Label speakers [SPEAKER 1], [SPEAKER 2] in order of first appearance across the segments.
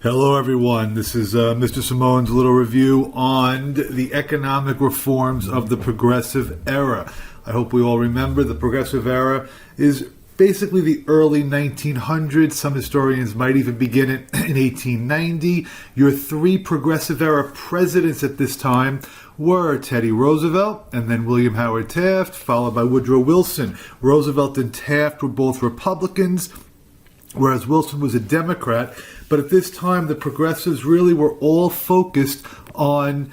[SPEAKER 1] Hello, everyone. This is Mr. Simone's little review on the economic reforms of the Progressive Era. I hope we all remember the Progressive Era is basically the early 1900s. Some historians might even begin it in 1890. Your three Progressive Era presidents at this time were Teddy Roosevelt and then William Howard Taft, followed by Woodrow Wilson. Roosevelt and Taft were both Republicans, whereas Wilson was a Democrat. But at this time, the progressives really were all focused on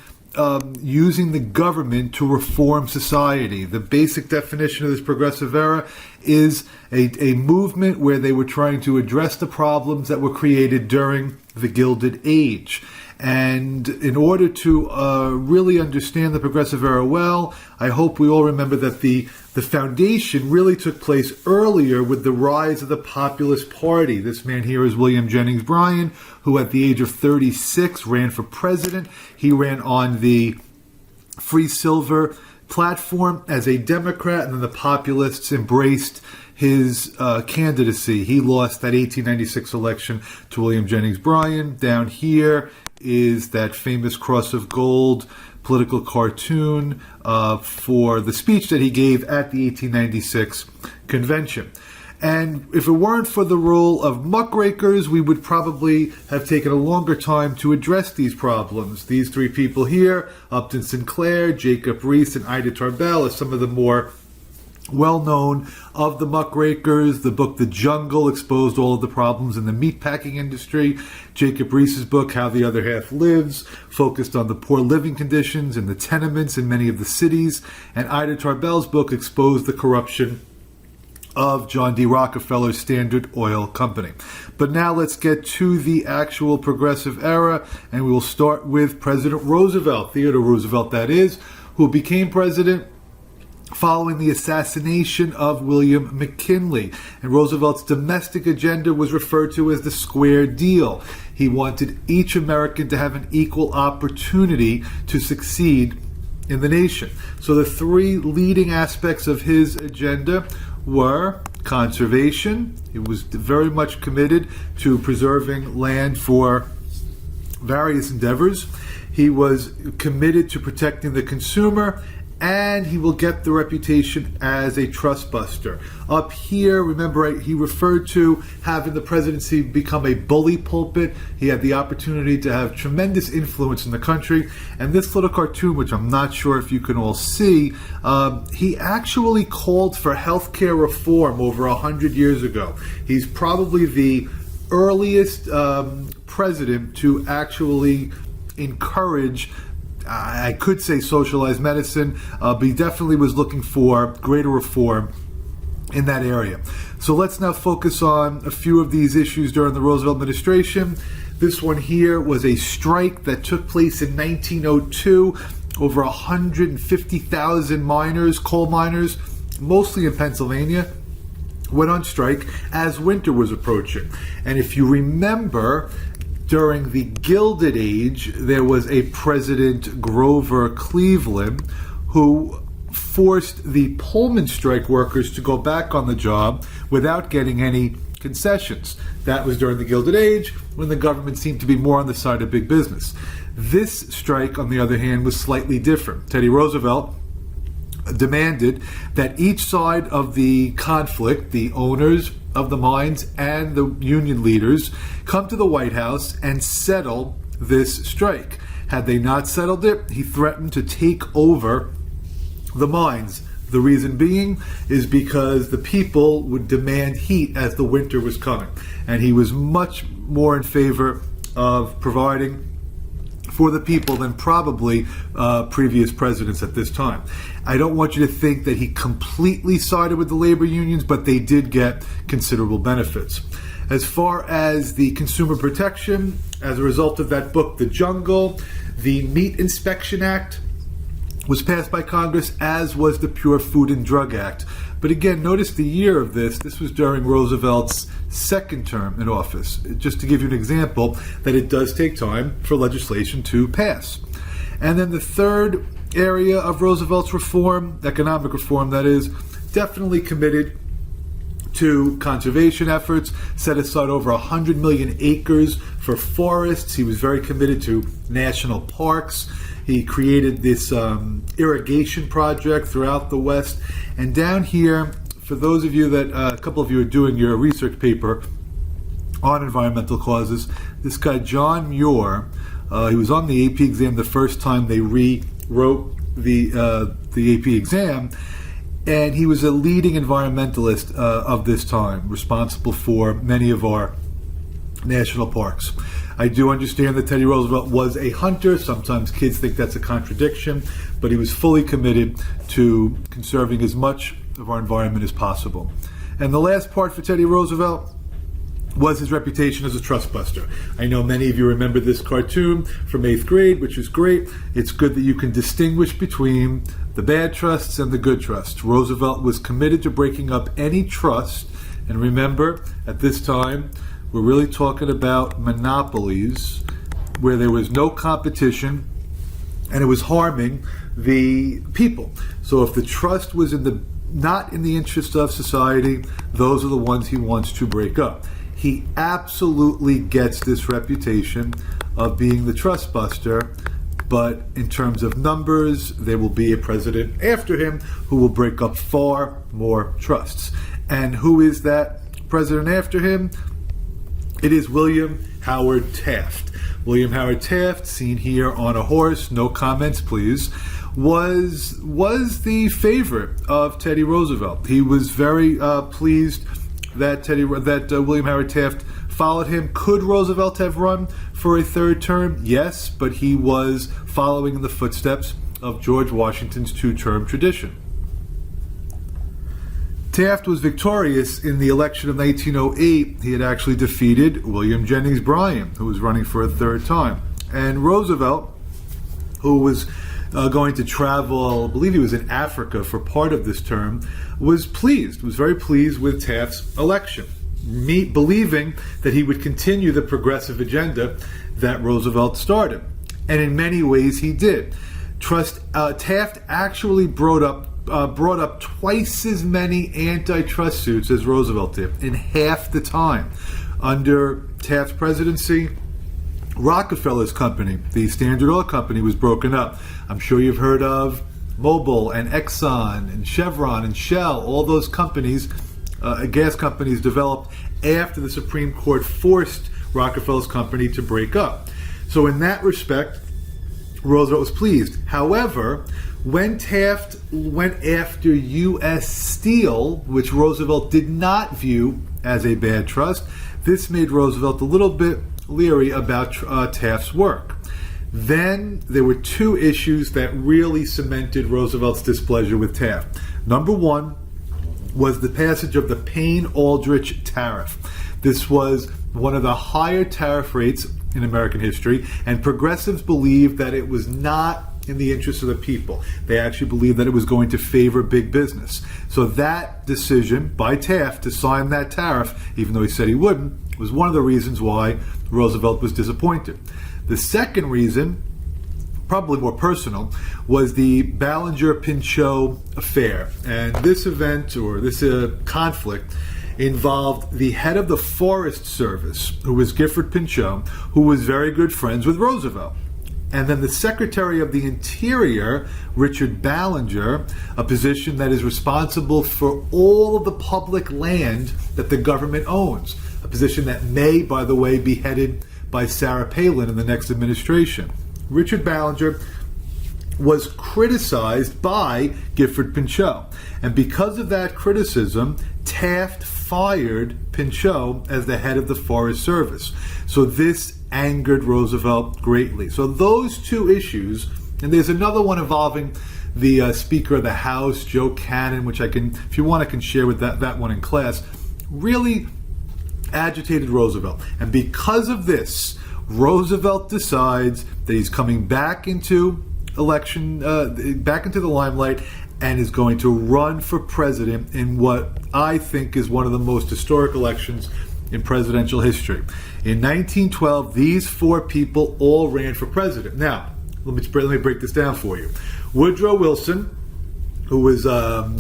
[SPEAKER 1] using the government to reform society. The basic definition of this progressive era is a movement where they were trying to address the problems that were created during the Gilded Age. And in order to really understand the progressive era well, I hope we all remember that the foundation really took place earlier with the rise of the Populist Party. This man here is William Jennings Bryan, who at the age of 36 ran for president. He ran on the Free Silver platform as a Democrat, and then the Populists embraced his candidacy. He lost that 1896 election to William Jennings Bryan. Down here is that famous Cross of Gold political cartoon for the speech that he gave at the 1896 convention. And if it weren't for the role of muckrakers, we would probably have taken a longer time to address these problems. These three people here, Upton Sinclair, Jacob Riis, and Ida Tarbell, are some of the more well-known of the muckrakers. The book The Jungle exposed all of the problems in the meatpacking industry. Jacob Riis's book How the Other Half Lives focused on the poor living conditions in the tenements in many of the cities. And Ida Tarbell's book exposed the corruption of John D. Rockefeller's Standard Oil Company. But now let's get to the actual progressive era, and we will start with President Roosevelt, Theodore Roosevelt that is, who became president following the assassination of William McKinley. And Roosevelt's domestic agenda was referred to as the Square Deal. He wanted each American to have an equal opportunity to succeed in the nation. So the three leading aspects of his agenda were conservation. He was very much committed to preserving land for various endeavors. He was committed to protecting the consumer, and he will get the reputation as a trust buster. Up here, remember, he referred to having the presidency become a bully pulpit. He had the opportunity to have tremendous influence in the country. And this little cartoon, which I'm not sure if you can all see, he actually called for healthcare reform over 100 years ago. He's probably the earliest president to actually encourage, I could say, socialized medicine, but he definitely was looking for greater reform in that area. So let's now focus on a few of these issues during the Roosevelt administration. This one here was a strike that took place in 1902. Over 150,000 miners, coal miners, mostly in Pennsylvania, went on strike as winter was approaching. And if you remember, during the Gilded Age, there was a President Grover Cleveland who forced the Pullman strike workers to go back on the job without getting any concessions. That was during the Gilded Age, when the government seemed to be more on the side of big business. This strike, on the other hand, was slightly different. Teddy Roosevelt demanded that each side of the conflict, the owners of the mines and the union leaders, come to the White House and settle this strike. Had they not settled it, he threatened to take over the mines. The reason being is because the people would demand heat as the winter was coming. And he was much more in favor of providing for the people than probably previous presidents at this time. I don't want you to think that he completely sided with the labor unions, but they did get considerable benefits. As far as the consumer protection, as a result of that book, The Jungle, the Meat Inspection Act was passed by Congress, as was the Pure Food and Drug Act. But again, notice the year of this. This was during Roosevelt's second term in office. Just to give you an example, that it does take time for legislation to pass. And then the third area of Roosevelt's reform, economic reform that is, definitely committed to conservation efforts, set aside over 100 million acres for forests. He was very committed to national parks. He created this irrigation project throughout the West. And down here, for those of you that, a couple of you are doing your research paper on environmental causes, this guy, John Muir, he was on the AP exam the first time they rewrote the AP exam. And he was a leading environmentalist of this time, responsible for many of our national parks. I do understand that Teddy Roosevelt was a hunter. Sometimes kids think that's a contradiction, but he was fully committed to conserving as much of our environment as possible. And the last part for Teddy Roosevelt was his reputation as a trust buster. I know many of you remember this cartoon from 8th grade, which is great. It's good that you can distinguish between the bad trusts and the good trusts. Roosevelt was committed to breaking up any trust. And remember, at this time, we're really talking about monopolies where there was no competition and it was harming the people. So if the trust was not in the interest of society, those are the ones he wants to break up. He absolutely gets this reputation of being the trust buster, but in terms of numbers, there will be a president after him who will break up far more trusts. And who is that president after him? It is William Howard Taft. William Howard Taft, seen here on a horse, no comments please, was the favorite of Teddy Roosevelt. He was very pleased that William Howard Taft followed him. Could Roosevelt have run for a third term? Yes, but he was following in the footsteps of George Washington's two-term tradition. Taft was victorious in the election of 1908. He had actually defeated William Jennings Bryan, who was running for a third time. And Roosevelt, who was going to travel, I believe he was in Africa for part of this term, was very pleased with Taft's election, believing that he would continue the progressive agenda that Roosevelt started. And in many ways he did. Taft actually brought up twice as many antitrust suits as Roosevelt did in half the time. Under Taft's presidency, Rockefeller's company, the Standard Oil Company, was broken up. I'm sure you've heard of Mobil and Exxon and Chevron and Shell. All those companies, gas companies, developed after the Supreme Court forced Rockefeller's company to break up. So in that respect, Roosevelt was pleased. However, when Taft went after U.S. Steel, which Roosevelt did not view as a bad trust, this made Roosevelt a little bit leery about Taft's work. Then there were two issues that really cemented Roosevelt's displeasure with Taft. Number one was the passage of the Payne-Aldrich tariff. This was one of the higher tariff rates in American history, and progressives believed that it was not in the interest of the people. They actually believed that it was going to favor big business. So that decision by Taft to sign that tariff, even though he said he wouldn't, was one of the reasons why Roosevelt was disappointed. The second reason, probably more personal, was the Ballinger-Pinchot affair. And this event, or this conflict, involved the head of the Forest Service, who was Gifford Pinchot, who was very good friends with Roosevelt. And then the Secretary of the Interior, Richard Ballinger, a position that is responsible for all of the public land that the government owns, a position that may, by the way, be headed by Sarah Palin in the next administration. Richard Ballinger was criticized by Gifford Pinchot. And because of that criticism, Taft fired Pinchot as the head of the Forest Service. So this angered Roosevelt greatly. So those two issues, and there's another one involving the Speaker of the House, Joe Cannon, which I can, if you want, I can share with that one in class, really agitated Roosevelt. And because of this, Roosevelt decides that he's coming back into back into the limelight, and is going to run for president in what I think is one of the most historic elections in presidential history. In 1912, these four people all ran for president. Now, let me break this down for you. Woodrow Wilson who was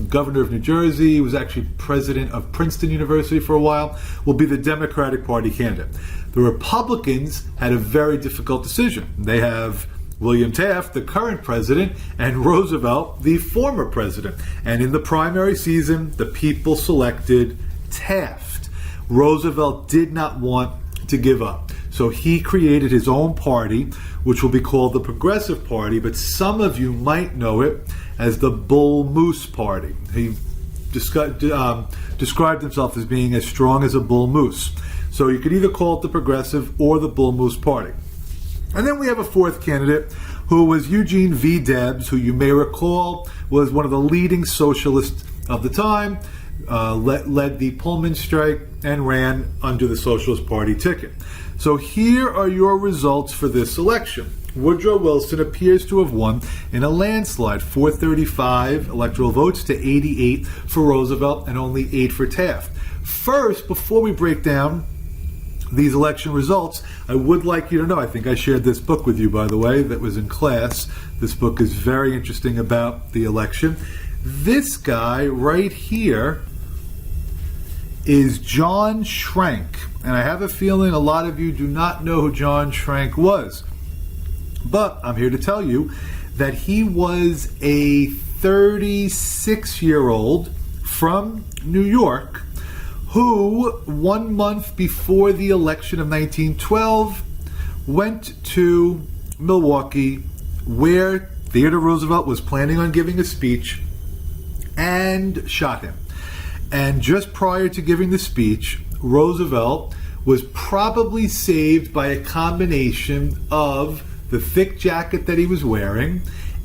[SPEAKER 1] governor of New Jersey, who was actually president of Princeton University for a while, will be the Democratic Party candidate. The Republicans had a very difficult decision. They have William Taft, the current president, and Roosevelt, the former president. And in the primary season, the people selected Taft. Roosevelt did not want to give up. So he created his own party, which will be called the Progressive Party, but some of you might know it as the Bull Moose Party. He described himself as being as strong as a bull moose. So you could either call it the Progressive or the Bull Moose Party. And then we have a fourth candidate who was Eugene V. Debs, who you may recall was one of the leading socialists of the time, led the Pullman strike and ran under the Socialist Party ticket. So here are your results for this election. Woodrow Wilson appears to have won in a landslide, 435 electoral votes to 88 for Roosevelt and only 8 for Taft. First, before we break down these election results, I would like you to know, I think I shared this book with you, by the way, that was in class. This book is very interesting about the election. This guy right here is John Schrank. And I have a feeling a lot of you do not know who John Schrank was. But I'm here to tell you that he was a 36-year-old from New York who, 1 month before the election of 1912, went to Milwaukee, where Theodore Roosevelt was planning on giving a speech, and shot him. And just prior to giving the speech, Roosevelt was probably saved by a combination of the thick jacket that he was wearing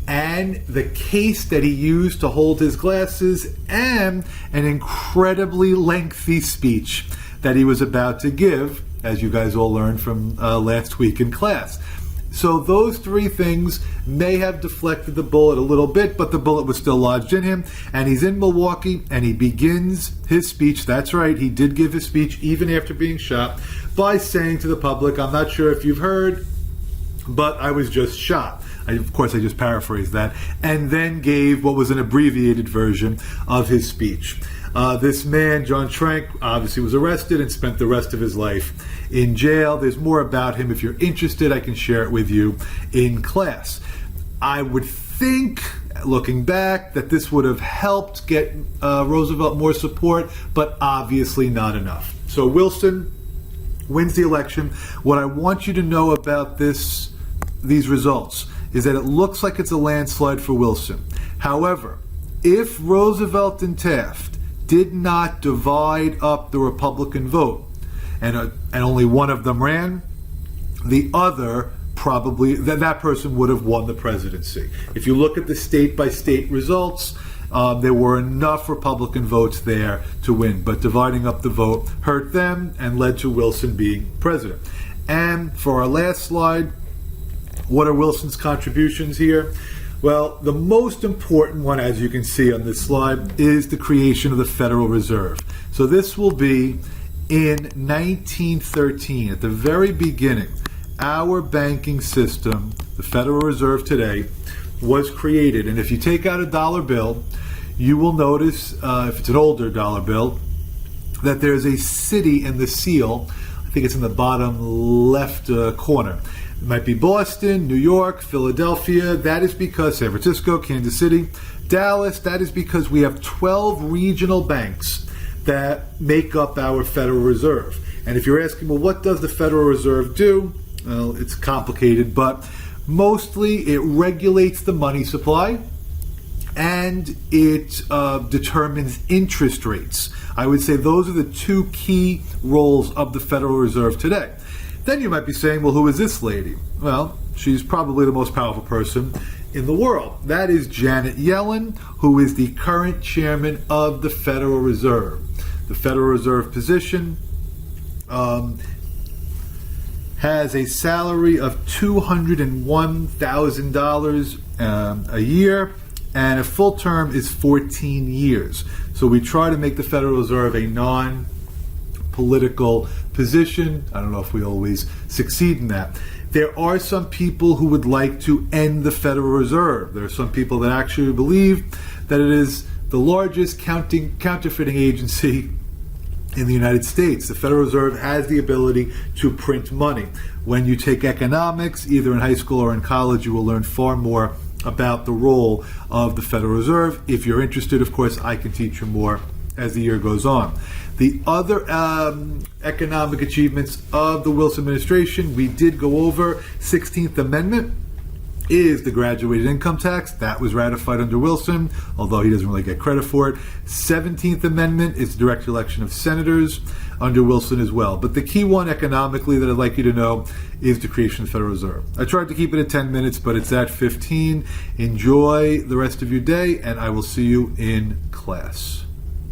[SPEAKER 1] and the case that he used to hold his glasses and an incredibly lengthy speech that he was about to give, as you guys all learned from last week in class. So those three things may have deflected the bullet a little bit, but the bullet was still lodged in him. And he's in Milwaukee, and he begins his speech. That's right, he did give his speech even after being shot, by saying to the public, I'm not sure if you've heard, but I was just shot. Of course, I just paraphrased that. And then gave what was an abbreviated version of his speech. This man, John Schrank, obviously was arrested and spent the rest of his life in jail. There's more about him. If you're interested, I can share it with you in class. I would think, looking back, that this would have helped get Roosevelt more support, but obviously not enough. So Wilson wins the election. What I want you to know about these results is that it looks like it's a landslide for Wilson. However, if Roosevelt and Taft did not divide up the Republican vote, and only one of them ran, the other probably, that person would have won the presidency. If you look at the state-by-state results, there were enough Republican votes there to win, but dividing up the vote hurt them and led to Wilson being president. And for our last slide, what are Wilson's contributions here? Well, the most important one, as you can see on this slide, is the creation of the Federal Reserve. So this will be in 1913, at the very beginning. Our banking system, the Federal Reserve today, was created. And if you take out a dollar bill, you will notice, if it's an older dollar bill, that there's a city in the seal. I think it's in the bottom left corner. It might be Boston, New York, Philadelphia. That is because San Francisco, Kansas City, Dallas. That is because we have 12 regional banks that make up our Federal Reserve. And if you're asking, well, what does the Federal Reserve do? Well, it's complicated, but mostly it regulates the money supply and it determines interest rates. I would say those are the two key roles of the Federal Reserve today. Then you might be saying, well, who is this lady? Well, she's probably the most powerful person in the world. That is Janet Yellen, who is the current chairman of the Federal Reserve. The Federal Reserve position has a salary of $201,000 a year, and a full term is 14 years. So we try to make the Federal Reserve a non-partisan political position. I don't know if we always succeed in that. There are some people who would like to end the Federal Reserve. There are some people that actually believe that it is the largest counterfeiting agency in the United States. The Federal Reserve has the ability to print money. When you take economics, either in high school or in college, you will learn far more about the role of the Federal Reserve. If you're interested, of course, I can teach you more as the year goes on. The other economic achievements of the Wilson administration, we did go over. 16th Amendment is the graduated income tax. That was ratified under Wilson, although he doesn't really get credit for it. 17th Amendment is direct election of senators under Wilson as well. But the key one economically that I'd like you to know is the creation of the Federal Reserve. I tried to keep it at 10 minutes, but it's at 15. Enjoy the rest of your day, and I will see you in class.